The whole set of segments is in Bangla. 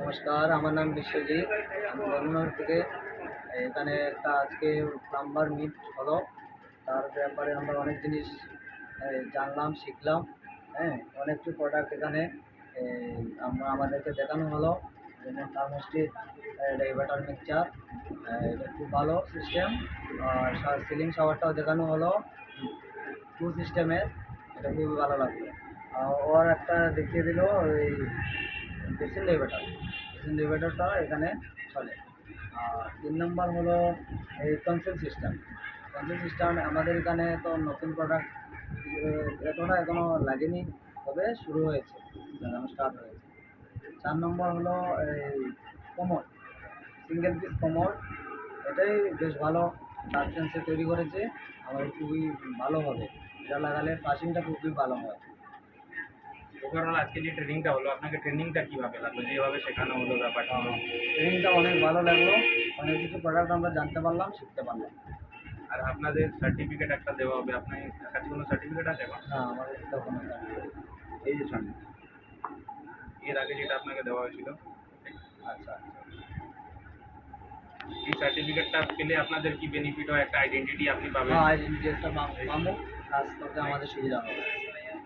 নমস্কার, আমার নাম বিশ্বজিৎ। আমি বর্ধমান থেকে। এখানে একটা আজকে প্লাম্বার মিট হলো। তার ব্যাপারে আমরা অনেক জিনিস জানলাম, শিখলাম। হ্যাঁ, অনেকটি প্রোডাক্ট এখানে আমাদেরকে দেখানো হলো। যেমন থার্মোস্টেট, ডাইভার্টার মিক্সচার, এটা খুব ভালো সিস্টেম। আর সিলিং শাওয়ারটাও দেখানো হলো, টু সিস্টেমের। এটা খুবই ভালো লাগলো। ওর একটা দেখিয়ে দিল ওই বেসিন লেভেটারটা এখানে চলে। আর 3 নম্বর হলো এই কনসোল সিস্টেম আমাদের এখানে তো নতুন প্রোডাক্ট এতটা এখনও লাগেনি, তবে শুরু হয়েছে, লাগানো স্টার্ট হয়েছে। 4 নম্বর হলো এই কোমর, সিঙ্গেল পিস কোমর। এটাই বেশ ভালো, সার্জেন্সে তৈরি করেছে। আমার খুবই ভালো হবে, এটা লাগালে ফ্লাশিংটা খুবই ভালো হয়। ওভারঅল আজকে যে ট্রেনিংটা হলো, আপনাকে ট্রেনিংটা কিভাবে লাগলো, যেভাবে শেখানো হলো ব্যাপারটা? ট্রেনিংটা অনেক ভালো লাগলো, অনেক কিছু প্রোডাক্ট আমরা জানতে পারলাম, শিখতে পারলাম। আর আপনাদের সার্টিফিকেট একটা দেওয়া হবে, আপনার কাছে কোনো সার্টিফিকেট আছে এখন? না, আমাদের তখন এই যে সামনে এর আগে যেটা আপনাকে দেওয়া হয়েছিল, আচ্ছা, এই সার্টিফিকেটটা পেলে আপনাদের কি বেনিফিট হয়? একটা আইডেন্টিটি আপনি পাবেন। হ্যাঁ, আইডেন্টি একটা পাবো, কাজ করতে আমাদের সুবিধা হবে,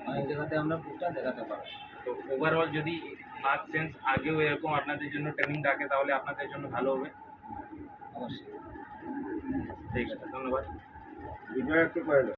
অনেক জায়গাতে আমরা প্রুফটা দেখাতে পারবো। তো ওভারঅল যদি মার্ক সেন্স আগেও এরকম আপনাদের জন্য ট্রেনিং রাখে, তাহলে আপনাদের জন্য ভালো হবে। অবশ্যই। ঠিক আছে, ধন্যবাদ। ভিডিও একটু করে